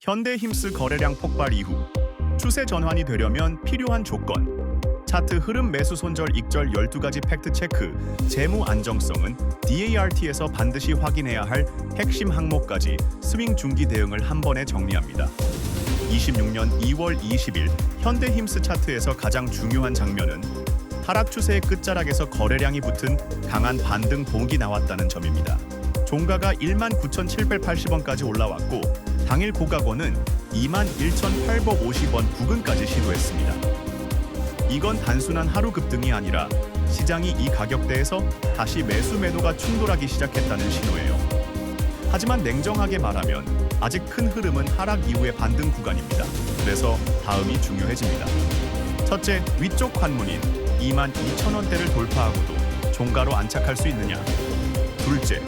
현대힘스 거래량 폭발 이후 추세 전환이 되려면 필요한 조건, 차트 흐름 매수 손절 익절 12가지 팩트 체크, 재무 안정성은 DART에서 반드시 확인해야 할 핵심 항목까지 스윙 중기 대응을 한 번에 정리합니다. 26년 2월 20일 현대힘스 차트에서 가장 중요한 장면은 하락 추세의 끝자락에서 거래량이 붙은 강한 반등 봉이 나왔다는 점입니다. 종가가 19,780원까지 올라왔고 당일 고가권은 21,850원 부근까지 시도했습니다. 이건 단순한 하루 급등이 아니라 시장이 이 가격대에서 다시 매수 매도가 충돌하기 시작했다는 신호예요. 하지만 냉정하게 말하면 아직 큰 흐름은 하락 이후의 반등 구간입니다. 그래서 다음이 중요해집니다. 첫째, 위쪽 환문인 22,000원대를 돌파하고도 종가로 안착할 수 있느냐. 둘째,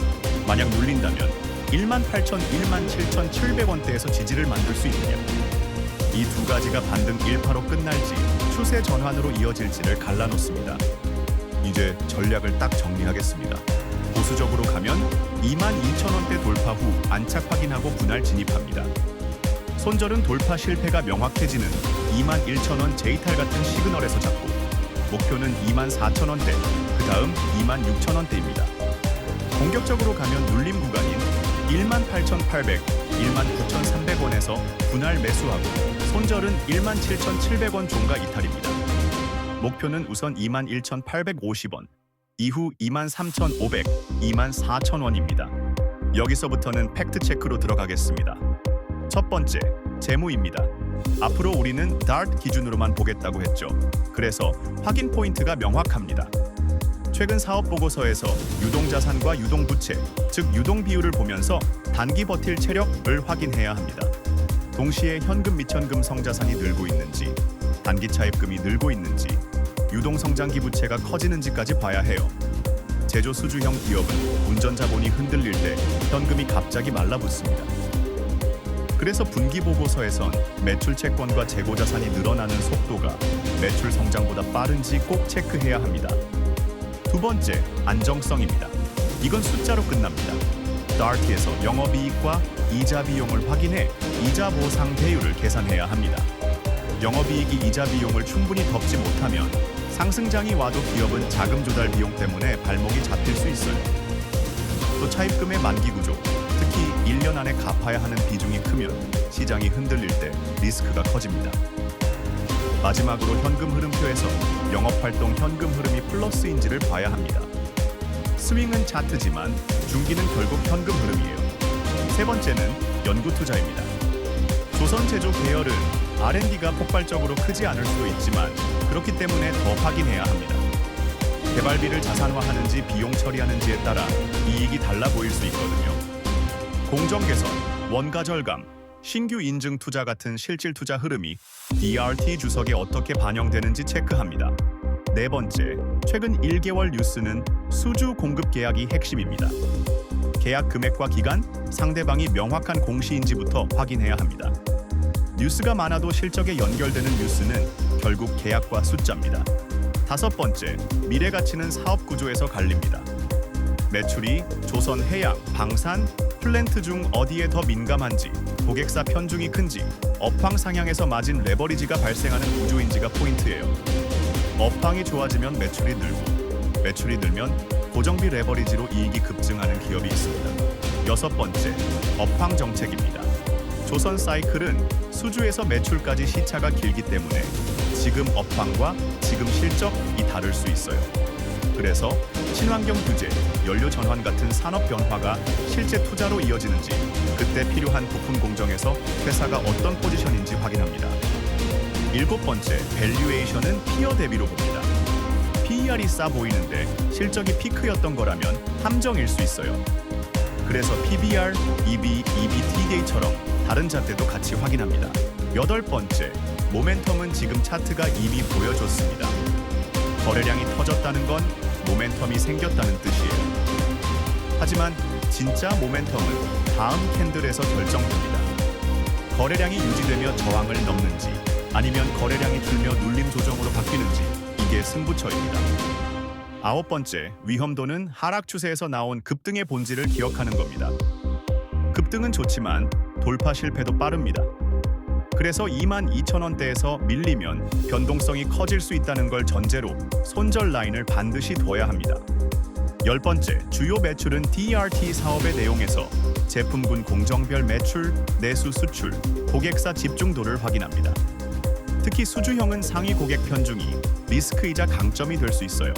만약 눌린다면 18,000, 17,700원대에서 지지를 만들 수 있느냐. 이 두 가지가 반등 일파로 끝날지 추세 전환으로 이어질지를 갈라놓습니다. 이제 전략을 딱 정리하겠습니다. 보수적으로 가면 22,000원대 돌파 후 안착 확인하고 분할 진입합니다. 손절은 돌파 실패가 명확해지는 21,000원 제이탈 같은 시그널에서 잡고 목표는 24,000원대, 그 다음 26,000원대입니다. 공격적으로 가면 눌림 구간인 18,800, 19,300원에서 분할 매수하고 손절은 17,700원 종가 이탈입니다. 목표는 우선 21,850원, 이후 23,500, 24,000원입니다. 여기서부터는 팩트 체크로 들어가겠습니다. 첫 번째, 재무입니다. 앞으로 우리는 DART 기준으로만 보겠다고 했죠. 그래서 확인 포인트가 명확합니다. 최근 사업 보고서에서 유동자산과 유동부채, 즉 유동 비율을 보면서 단기 버틸 체력을 확인해야 합니다. 동시에 현금 미천금 성자산이 늘고 있는지, 단기 차입금이 늘고 있는지, 유동성장기 부채가 커지는지까지 봐야 해요. 제조 수주형 기업은 운전자본이 흔들릴 때 현금이 갑자기 말라붙습니다. 그래서 분기 보고서에선 매출 채권과 재고자산이 늘어나는 속도가 매출 성장보다 빠른지 꼭 체크해야 합니다. 두 번째, 안정성입니다. 이건 숫자로 끝납니다. DART에서 영업이익과 이자 비용을 확인해 이자 보상 배율을 계산해야 합니다. 영업이익이 이자 비용을 충분히 덮지 못하면 상승장이 와도 기업은 자금 조달 비용 때문에 발목이 잡힐 수 있어요. 또 차입금의 만기 구조, 특히 1년 안에 갚아야 하는 비중이 크면 시장이 흔들릴 때 리스크가 커집니다. 마지막으로 현금 흐름표에서 영업활동 현금 흐름이 플러스인지를 봐야 합니다. 스윙은 차트지만 중기는 결국 현금 흐름이에요. 세 번째는 연구 투자입니다. 조선제조 계열은 R&D가 폭발적으로 크지 않을 수도 있지만 그렇기 때문에 더 확인해야 합니다. 개발비를 자산화하는지 비용 처리하는지에 따라 이익이 달라 보일 수 있거든요. 공정 개선, 원가 절감, 신규 인증 투자 같은 실질 투자 흐름이 DART 주석에 어떻게 반영되는지 체크합니다. 네 번째, 최근 1개월 뉴스는 수주 공급 계약이 핵심입니다. 계약 금액과 기간, 상대방이 명확한 공시인지부터 확인해야 합니다. 뉴스가 많아도 실적에 연결되는 뉴스는 결국 계약과 숫자입니다. 다섯 번째, 미래 가치는 사업 구조에서 갈립니다. 매출이 조선, 해양, 방산, 플랜트 중 어디에 더 민감한지, 고객사 편중이 큰지, 업황 상향에서 맞은 레버리지가 발생하는 구조인지가 포인트예요. 업황이 좋아지면 매출이 늘고, 매출이 늘면 고정비 레버리지로 이익이 급증하는 기업이 있습니다. 여섯 번째, 업황 정책입니다. 조선 사이클은 수주에서 매출까지 시차가 길기 때문에 지금 업황과 지금 실적이 다를 수 있어요. 그래서 친환경 규제, 연료 전환 같은 산업 변화가 실제 투자로 이어지는지, 그때 필요한 부품 공정에서 회사가 어떤 포지션인지 확인합니다. 일곱 번째, 밸류에이션은 피어 대비로 봅니다. PER이 싸 보이는데 실적이 피크였던 거라면 함정일 수 있어요. 그래서 PBR, EB, EBITDA처럼 다른 잣대도 같이 확인합니다. 여덟 번째, 모멘텀은 지금 차트가 이미 보여줬습니다. 거래량이 터졌다는 건 모멘텀이 생겼다는 뜻이에요. 하지만 진짜 모멘텀은 다음 캔들에서 결정됩니다. 거래량이 유지되며 저항을 넘는지, 아니면 거래량이 줄며 눌림 조정으로 바뀌는지, 이게 승부처입니다. 아홉 번째, 위험도는 하락 추세에서 나온 급등의 본질을 기억하는 겁니다. 급등은 좋지만 돌파 실패도 빠릅니다. 그래서 22,000원대에서 밀리면 변동성이 커질 수 있다는 걸 전제로 손절 라인을 반드시 둬야 합니다. 10번째, 주요 매출은 DRT 사업의 내용에서 제품군 공정별 매출, 내수 수출, 고객사 집중도를 확인합니다. 특히 수주형은 상위 고객 편중이 리스크이자 강점이 될 수 있어요.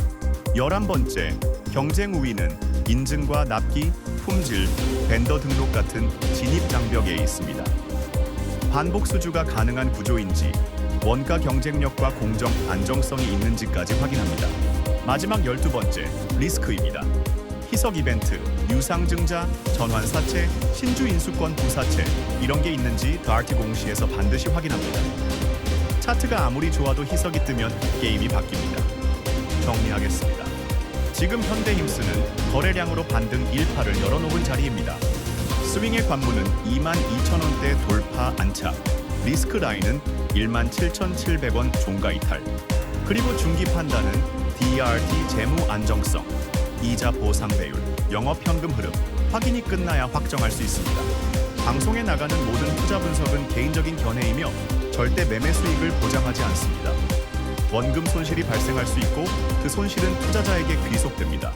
11번째, 경쟁 우위는 인증과 납기, 품질, 벤더 등록 같은 진입 장벽에 있습니다. 반복 수주가 가능한 구조인지, 원가 경쟁력과 공정 안정성이 있는지까지 확인합니다. 마지막 12번째, 리스크입니다. 희석 이벤트, 유상증자, 전환 사채, 신주 인수권 부사채 이런 게 있는지 DRT 공시에서 반드시 확인합니다. 차트가 아무리 좋아도 희석이 뜨면 게임이 바뀝니다. 정리하겠습니다. 지금 현대힘스는 거래량으로 반등 일파를 열어놓은 자리입니다. 스윙의 관문은 22,000원대 돌파 안착, 리스크 라인은 17,700원 종가 이탈, 그리고 중기 판단은 DRT 재무 안정성, 이자 보상 배율, 영업 현금 흐름, 확인이 끝나야 확정할 수 있습니다. 방송에 나가는 모든 투자 분석은 개인적인 견해이며 절대 매매 수익을 보장하지 않습니다. 원금 손실이 발생할 수 있고 그 손실은 투자자에게 귀속됩니다.